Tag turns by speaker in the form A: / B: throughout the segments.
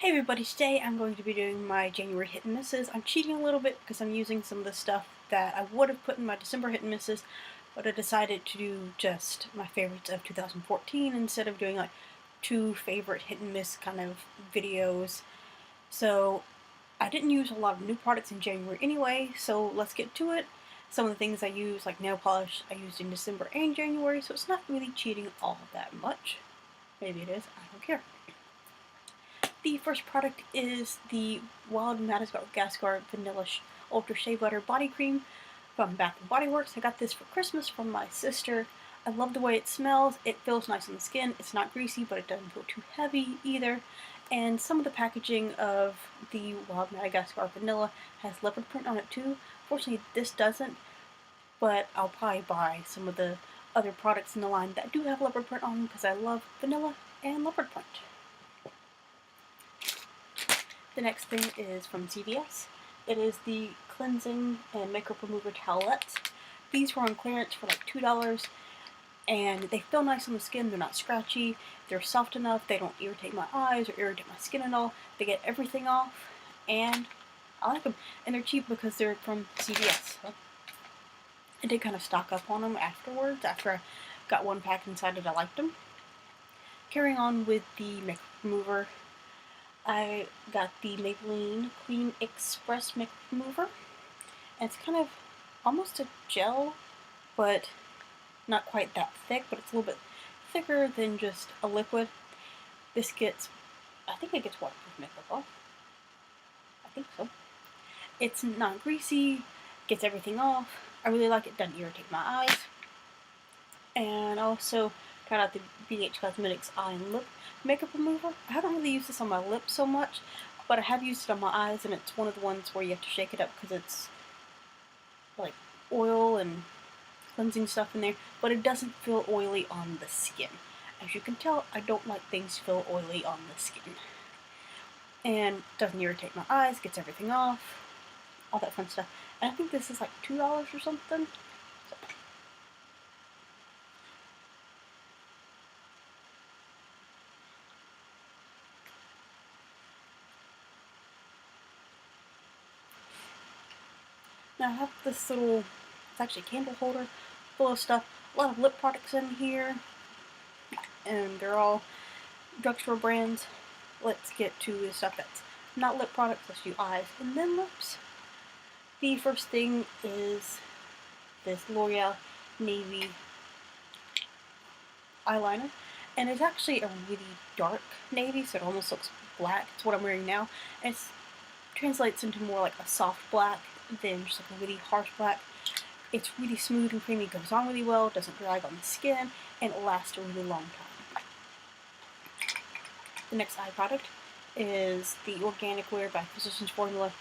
A: Hey everybody, today I'm going to be doing my January hit and misses. I'm cheating a little bit because I'm using some of the stuff that I would have put in my December hit and misses, but I decided to do just my favorites of 2014 instead of doing like two favorite hit and miss kind of videos. So I didn't use a lot of new products in January anyway, so let's get to it. Some of the things I use, like nail polish, I used in December and January, so it's not really cheating all that much. Maybe it is, I don't care. The first product is the Wild Madagascar Vanilla Ultra Shea Butter Body Cream from Bath & Body Works. I got this for Christmas from my sister. I love the way it smells. It feels nice on the skin. It's not greasy, but it doesn't feel too heavy either. And some of the packaging of the Wild Madagascar Vanilla has leopard print on it too. Fortunately, this doesn't, but I'll probably buy some of the other products in the line that do have leopard print on them because I love vanilla and leopard print. The next thing is from CVS. It is the Cleansing and Makeup Remover Towelettes. These were on clearance for like $2, and they feel nice on the skin. They're not scratchy. They're soft enough. They don't irritate my eyes or irritate my skin at all. They get everything off, and I like them. And they're cheap because they're from CVS. I did kind of stock up on them afterwards, after I got one pack and decided I liked them. Carrying on with the makeup remover, I got the Maybelline Clean Express Makeup Remover. And it's kind of almost a gel, but not quite that thick, but it's a little bit thicker than just a liquid. This gets, I think it gets waterproof makeup off. I think so. It's not greasy, gets everything off. I really like it, doesn't irritate my eyes. And also tried out the BH Cosmetics Eye and Lip Makeup Remover. I haven't really used this on my lips so much, but I have used it on my eyes, and it's one of the ones where you have to shake it up because it's like oil and cleansing stuff in there, but it doesn't feel oily on the skin. As you can tell, I don't like things to feel oily on the skin. And doesn't irritate my eyes, gets everything off, all that fun stuff. And I think this is like $2 or something. So. Now I have this little, it's actually a candle holder full of stuff. A lot of lip products in here, and they're all drugstore brands. Let's get to the stuff that's not lip products. Let's do eyes and then lips. The first thing is this L'Oreal Navy eyeliner, and it's actually a really dark navy, so it almost looks black. It's what I'm wearing now, and it translates into more like a soft black than just like a really harsh black. It's really smooth and creamy, goes on really well, doesn't drag on the skin, and it lasts a really long time. The next eye product is the Organic Wear by Physicians Formula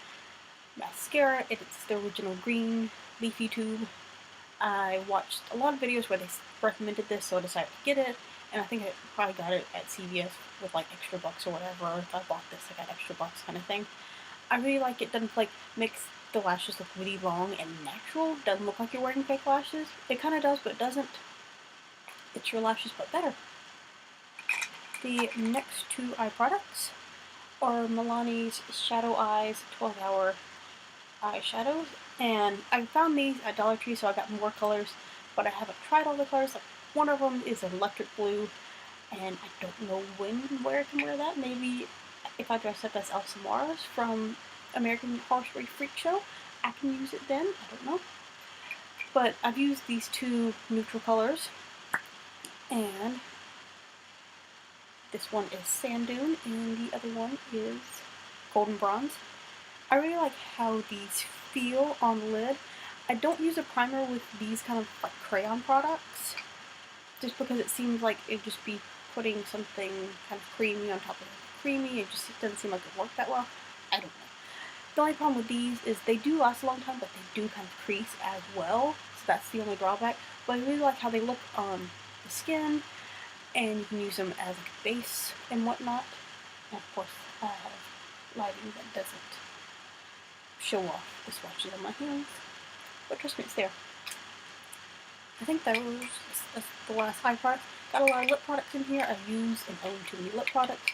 A: mascara. It's the original green leafy tube. I watched a lot of videos where they recommended this, so I decided to get it, and I think I probably got it at CVS with like extra bucks or whatever, or if I bought this I got extra bucks kind of thing. I really like it. Doesn't like makes the lashes look really long and natural. Doesn't look like you're wearing fake lashes. It kind of does, but it doesn't. It's your lashes, but better. The next two eye products are Milani's Shadow Eyes 12-hour eyeshadows, and I found these at Dollar Tree, so I got more colors, but I haven't tried all the colors. Like, one of them is electric blue, and I don't know when and where I can wear that. Maybe if I dress up as Elsa Mars from American Horror Story Freak Show, I can use it then. I don't know. But I've used these two neutral colors, and this one is Sand Dune, and the other one is Golden Bronze. I really like how these feel on the lid. I don't use a primer with these kind of like crayon products, just because it seems like it'd just be putting something kind of creamy on top of creamy. It doesn't seem like it worked that well. I don't know. The only problem with these is they do last a long time, but they do kind of crease as well, so that's the only drawback. But I really like how they look on the skin, and you can use them as like a base and whatnot. And of course, I have lighting that doesn't show off the swatches on my hands, but trust me, it's there. I think that's the last eye product. Got a lot of lip products in here. I use and own too many lip products,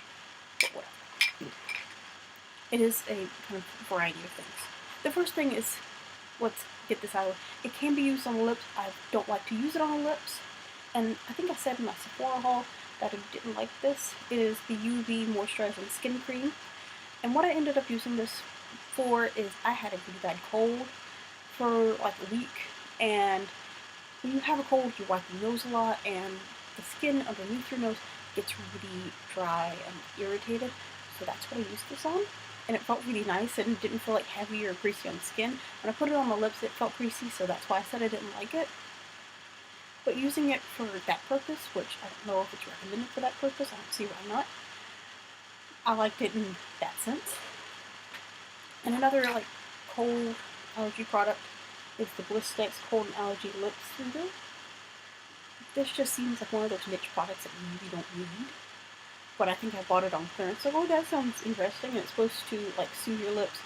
A: but whatever. It is a kind of variety of things. The first thing is, let's get this out of the way. It can be used on the lips. I don't like to use it on the lips. And I think I said in my Sephora haul that I didn't like this. It is the UV Moisturizing Skin Cream. And what I ended up using this for is I had a really bad cold for like a week. And when you have a cold, you wipe your nose a lot, and the skin underneath your nose gets really dry and irritated. So that's what I used this on. And it felt really nice and didn't feel like heavy or greasy on the skin. When I put it on my lips, it felt greasy, so that's why I said I didn't like it. But using it for that purpose, which I don't know if it's recommended for that purpose, I don't see why not. I liked it in that sense. And another like cold allergy product is the Blistex Cold and Allergy Lip Soother. This just seems like one of those niche products that you really don't need. But I think I bought it on clearance. So, oh, that sounds interesting. And it's supposed to like soothe your lips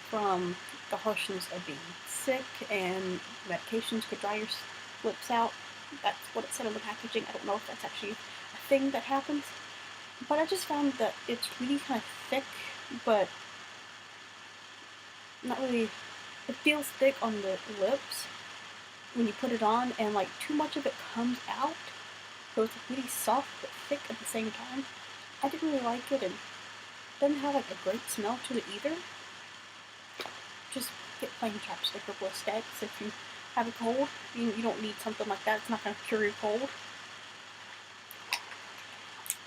A: from the harshness of being sick, and medications could dry your lips out. That's what it said on the packaging. I don't know if that's actually a thing that happens. But I just found that it's really kind of thick, but not really. It feels thick on the lips when you put it on, and like too much of it comes out. So it's like really soft but thick at the same time. I didn't really like it, and it doesn't have like a great smell to it either. Just get plain chapstick or Blistex if you have a cold. You don't need something like that. It's not going to cure your cold.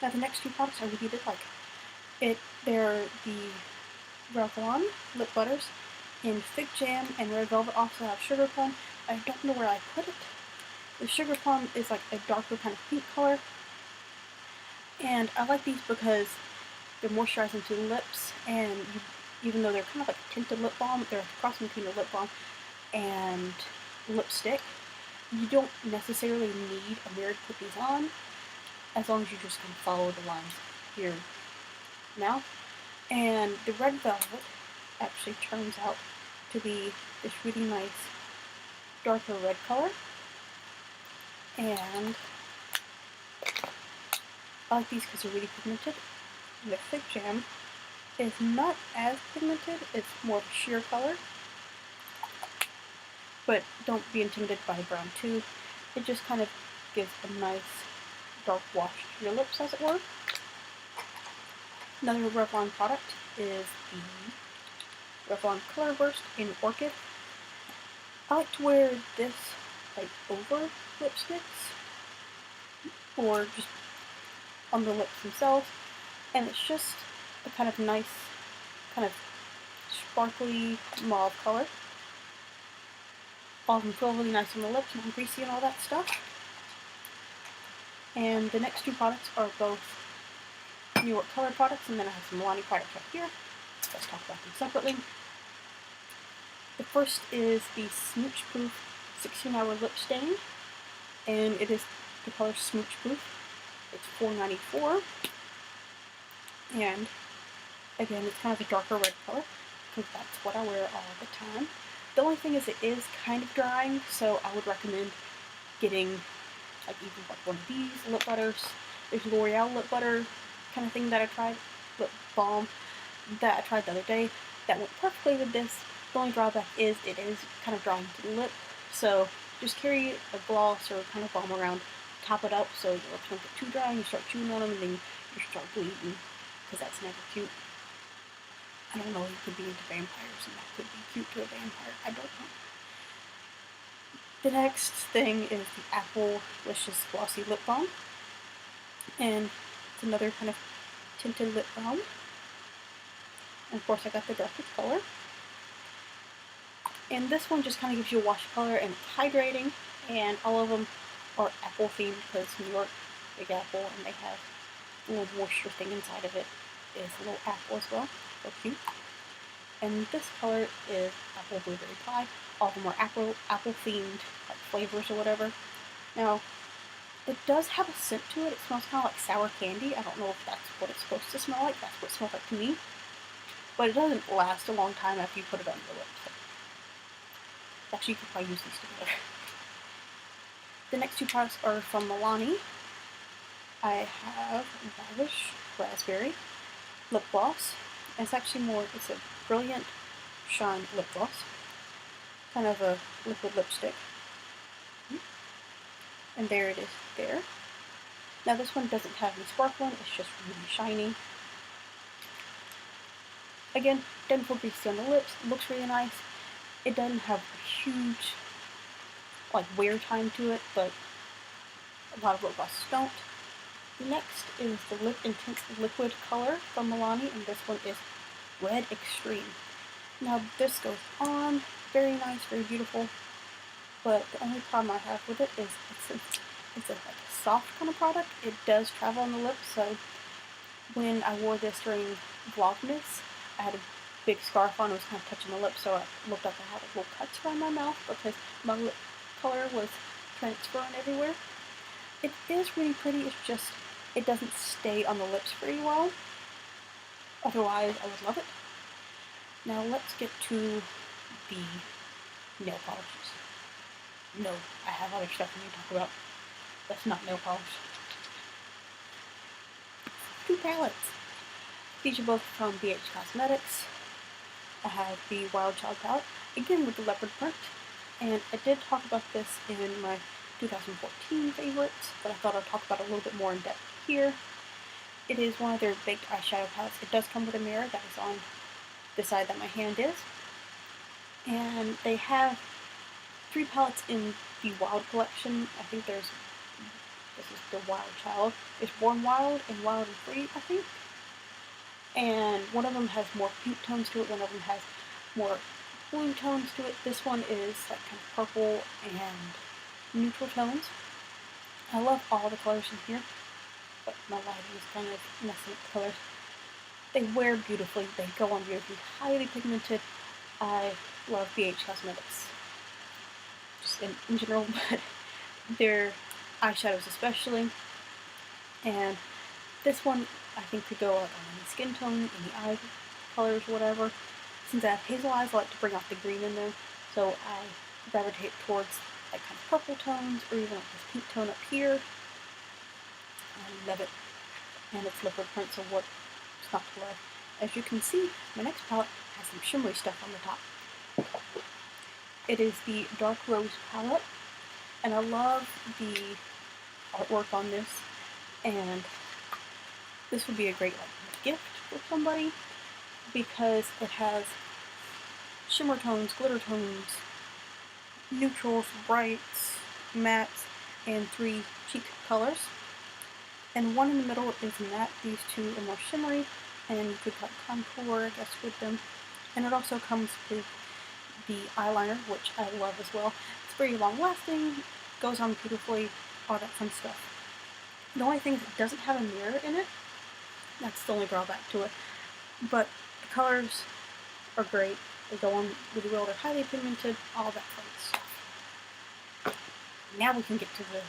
A: Now the next two products I really did like. They're the Revlon lip butters in Fig Jam and Red Velvet. Also have Sugar Plum. I don't know where I put it. The Sugar Plum is like a darker kind of pink color. And I like these because they're moisturizing to the lips, and even though they're kind of like a tinted lip balm, they're a cross between a lip balm and lipstick. You don't necessarily need a mirror to put these on, as long as you just can follow the lines of your mouth. And the Red Velvet actually turns out to be this really nice darker red color. And I like these because they're really pigmented. And the Fig Jam is not as pigmented, it's more of a sheer color. But don't be intimidated by the brown too. It just kind of gives a nice dark wash to your lips, as it were. Another Revlon product is the Revlon Color Burst in Orchid. I like to wear this like over lipsticks, or just on the lips themselves, and it's just a kind of nice, kind of sparkly mauve color. All of them feel really nice on the lips, not greasy and all that stuff. And the next two products are both New York Color products, and then I have some Milani products right here. Let's talk about them separately. The first is the Smooch Proof 16-Hour Lip Stain, and it is the color Smooch Proof. It's $4.94, and again, it's kind of a darker red color, because that's what I wear all the time. The only thing is it is kind of drying, so I would recommend getting like even like one of these lip butters. There's L'Oreal lip butter kind of thing that I tried, lip balm that I tried the other day that went perfectly with this. The only drawback is it is kind of drying to the lip, so just carry a gloss or kind of balm around, top it up so your lips don't get too dry and you start chewing on them and then you start bleeding, because that's never cute. I don't know, you could be into vampires and that could be cute to a vampire. I don't know. The next thing is the Apple Licious Glossy Lip Balm. And it's another kind of tinted lip balm. And of course I got the darkest color. And this one just kind of gives you a wash color, and it's hydrating. And all of them are apple themed because New York, Big Apple, and they have a little moisture thing inside of it. Is a little apple as well. So cute. And this color is apple blueberry pie. All of them are apple themed like flavors or whatever. Now, it does have a scent to it. It smells kind of like sour candy. I don't know if that's what it's supposed to smell like. That's what it smells like to me. But it doesn't last a long time after you put it on your lips. Actually, you could probably use these together. The next two products are from Milani. I have Lavish Raspberry Lip Gloss. It's actually more, it's a Brilliant Shine lip gloss. Kind of a liquid lipstick. And there it is there. Now this one doesn't have any sparkling, it's just really shiny. Again, doesn't feel greasy on the lips, looks really nice. It doesn't have a huge like wear time to it, but a lot of lip glosses don't. Next is the Lip Intense Liquid color from Milani, and this one is Red Extreme. Now this goes on, very nice, very beautiful, but the only problem I have with it is it's a soft kind of product. It does travel on the lips, so when I wore this during Vlogmas, I had a big scarf on, it was kind of touching my lips, so I looked up and had little cuts around my mouth because my lip color was transferring everywhere. It is really pretty, it's just, it doesn't stay on the lips very well. Otherwise, I would love it. Now let's get to the nail polishes. No, I have other stuff we need to talk about. That's not nail polish. 2 palettes. These are both from BH Cosmetics. I have the Wild Child palette, again with the leopard print. And I did talk about this in my 2014 favorites, but I thought I'd talk about it a little bit more in depth here. It is one of their baked eyeshadow palettes. It does come with a mirror that is on the side that my hand is. And they have 3 palettes in the Wild collection. I think this is the Wild Child. It's Born Wild and Wild and Free, I think. And one of them has more pink tones to it, one of them has more blue tones to it. This one is like kind of purple and neutral tones. I love all the colors in here, but my lighting is kind of messing with the colors. They wear beautifully, they go on beautifully, highly pigmented. I love BH Cosmetics, just in general, but their eyeshadows especially. And this one I think could go like on any skin tone, any eye colors, whatever. Since I have hazel eyes, I like to bring out the green in there, so I gravitate towards like kind of purple tones, or even like this pink tone up here. I love it. And it's leopard print, so what's not to love? As you can see, my next palette has some shimmery stuff on the top. It is the Dark Rose palette, and I love the artwork on this, and this would be a great like gift for somebody because it has shimmer tones, glitter tones, neutrals, brights, mattes, and 3 cheek colors. And one in the middle is matte. These 2 are more shimmery, and you could like contour, I guess, with them. And it also comes with the eyeliner, which I love as well. It's very long lasting, goes on beautifully, all that fun stuff. The only thing is it doesn't have a mirror in it. That's the only drawback to it. But the colors are great. They go on really well. They're highly pigmented, all that fun stuff. Now we can get to the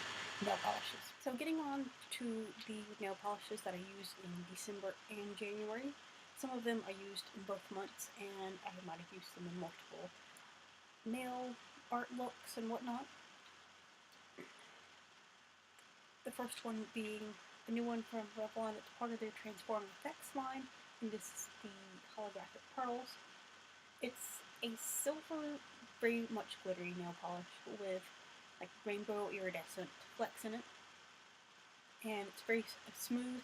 A: nail polishes. So getting on to the nail polishes that I used in December and January. Some of them I used in both months, and I might have used them in multiple nail art looks and whatnot. The first one being the new one from Revlon. It's part of their Transform Effects line, and this is the Holographic Pearls. It's a silver, very much glittery nail polish with like rainbow iridescent flecks in it. And it's very smooth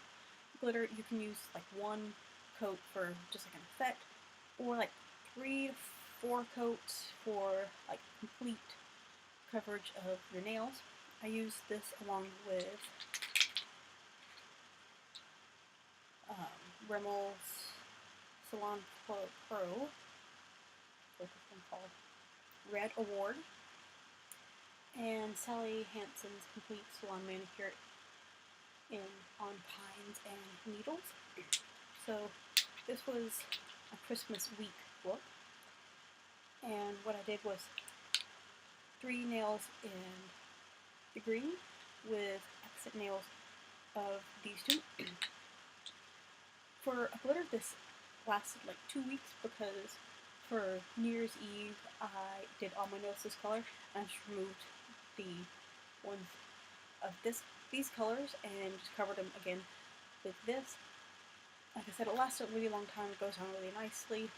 A: glitter. You can use like 1 coat for just like an effect, or like 3 to 4 coats for like complete coverage of your nails. I use this along with Remmel's Salon Pro, what's this one called? Red Award, and Sally Hansen's Complete Salon Manicure on Pines and Needles. So this was a Christmas week look, and what I did was 3 nails in the green with accent nails of these 2. For a glitter, this lasted like 2 weeks because for New Year's Eve I did all my nails this color, and I just removed the ones of these colors and just covered them again with this. Like I said, it lasts a really long time, it goes on really nicely,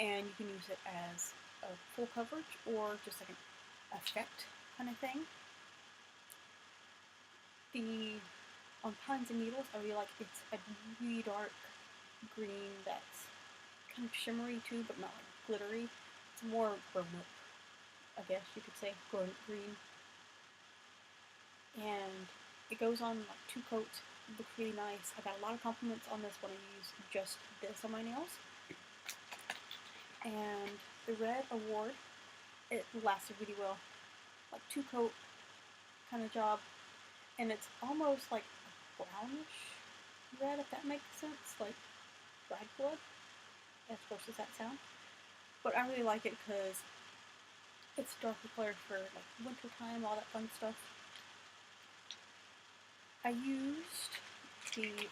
A: and you can use it as a full coverage or just like an effect kind of thing. The on Pines and Needles, I really like it's a really dark green that's kind of shimmery too, but not like glittery. It's more grown up, I guess you could say, grown green. And it goes on like 2 coats, looks really nice. I got a lot of compliments on this when I used just this on my nails. And the Red Award, it lasted really well. Like 2 coat kind of job. And it's almost like a brownish red, if that makes sense. Like dried blood, as gross as that sounds. But I really like it because it's darker color for like winter time, all that fun stuff. I used the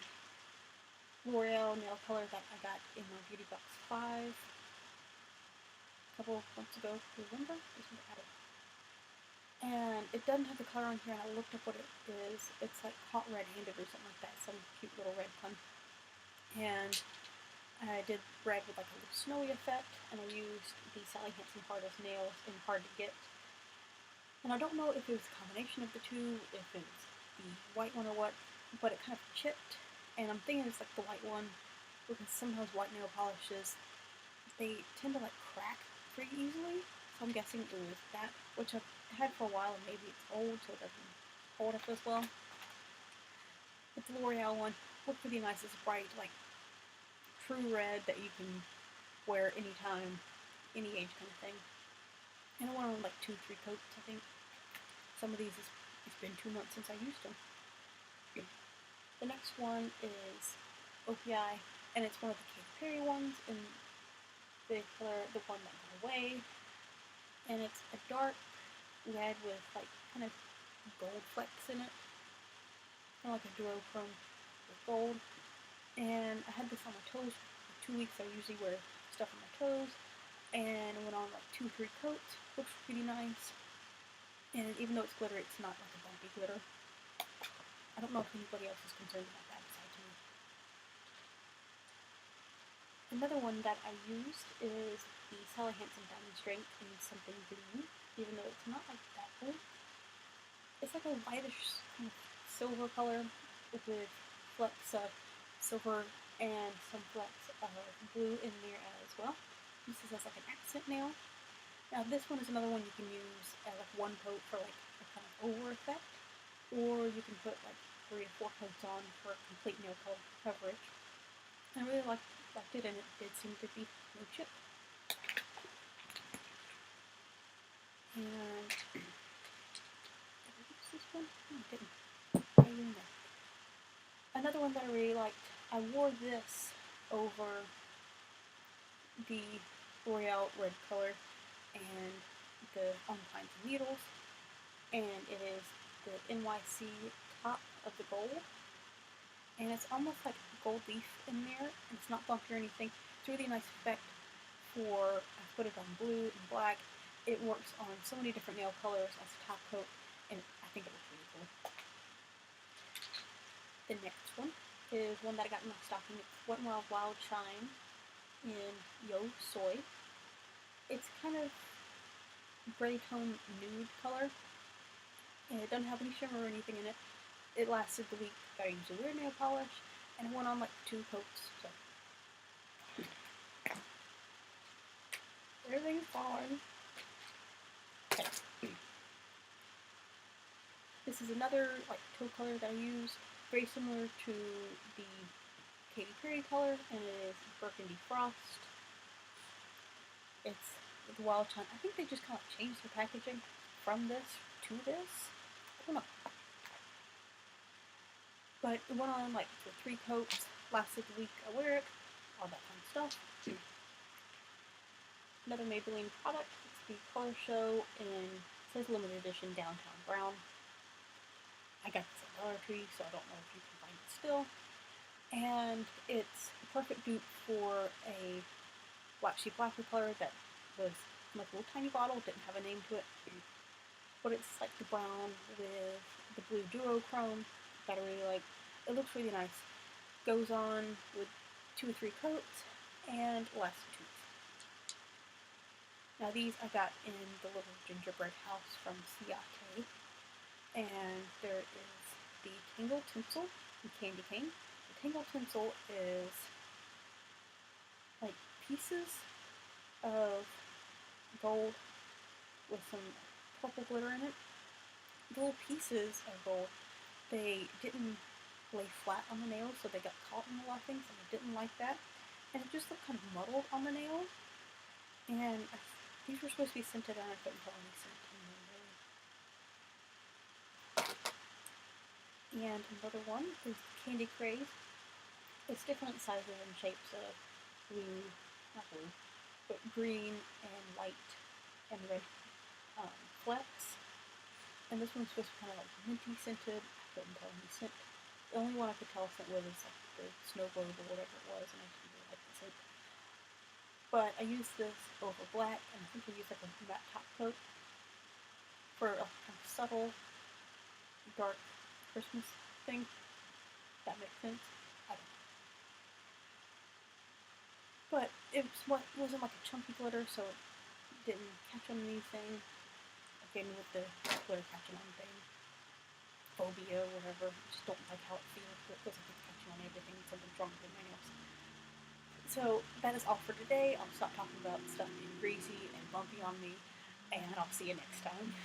A: L'Oreal nail color that I got in my Beauty Box 5 a couple of months ago. November? Is when I got it. And it doesn't have the color on here, and I looked up what it is. It's like hot red-handed or something like that, some cute little red pun. And I did red with like a little snowy effect, and I used the Sally Hansen Hard as Nails in Hard to Get. And I don't know if it was a combination of the two, if it was the white one or what, but it kind of chipped. And I'm thinking it's like the white one, because sometimes white nail polishes, they tend to like crack pretty easily. So I'm guessing it was that, which I've had for a while, and maybe it's old, so it doesn't hold up as well. But the L'Oreal one looked pretty nice. It's bright, like true red that you can wear anytime, any age kind of thing. And I went on like 2-3 coats, I think. Some of these, it's been 2 months since I used them. The next one is OPI, and it's one of the Katy Perry ones in the color, the one that got away. And it's a dark red with like kind of gold flecks in it. Kind of like a duochrome with gold. And I had this on my toes for 2 weeks. I usually wear stuff on my toes. And I went on like 2-3 coats. Looks pretty nice. And even though it's glitter, it's not like a bumpy glitter. I don't know if anybody else is concerned about that besides me. Another one that I used is the Sally Hansen Diamond Strength in something green, even though it's not like that blue. It's like a whitish kind of silver color with flecks of silver and some flecks of blue in there as well. This is as like an accent nail. Now this one is another one you can use as like 1 coat for like a kind of over effect, or you can put like 3 or 4 coats on for complete nail coverage. I really liked it, and it did seem to be no chip. And did I use this one? No, I didn't. I didn't know. Another one that I really liked, I wore this over the L'Oreal red color and the On Pines and Needles, and it is the NYC top of the gold, and it's almost like gold leaf in there, and it's not bumpy or anything. It's a really nice effect for, I put it on blue and black. It works on so many different nail colors as a top coat, and I think it looks really cool. The next one is one that I got in my stocking. It's Wet n Wild Wild Shine in Yo Soy. It's kind of gray tone nude color, and it doesn't have any shimmer or anything in it. It lasted the week that I used a weird nail polish, and it went on like 2 coats, so everything's falling. Okay. This is another like taupe color that I use, very similar to the Katy Perry color, and it is Burgundy Frost. It's the Wild Shine. I think they just kind of changed the packaging from this to this. I don't know. But it went on like for 3 coats, lasted the week I wear it, all that fun stuff. Another Maybelline product, it's the Color Show, and it says limited edition Downtown Brown. I got this at Dollar Tree, so I don't know if you can find it still. And it's a perfect dupe for a Black Sheep Lacquer color that was like a little tiny bottle, didn't have a name to it. But it's like the brown with the blue duochrome that I really like. It looks really nice. Goes on with 2 or 3 coats, and elastic tubes. Now these I got in the little gingerbread house from Siate, and there is the Tangle Tinsel and Candy Cane. The Tangle Tinsel is like pieces of gold with some purple glitter in it. The little pieces of gold, they didn't lay flat on the nails, so they got caught in a lot of things, and I didn't like that. And it just looked kind of muddled on the nail. And these were supposed to be scented, and I couldn't tell any scent in them really. And another one is Candy Craze. It's different sizes and shapes of blue, not blue, but green and white and red flecks. And this one's supposed to be kind of like minty scented. I couldn't tell any scent. The only one I could tell scent was like the snow globe or whatever it was, and I didn't really like the scent. But I used this over black, and I think I used like a matte top coat for a kind of subtle, dark Christmas thing. That makes sense. I don't know. But it wasn't like a chunky glitter, so it didn't catch on anything. Again, with the glitter catching on thing, phobia or whatever. I just don't like how it feels. But it feels like it's catching on everything. Something's wrong with my nails. So that is all for today. I'll stop talking about stuff being greasy and bumpy on me, and I'll see you next time.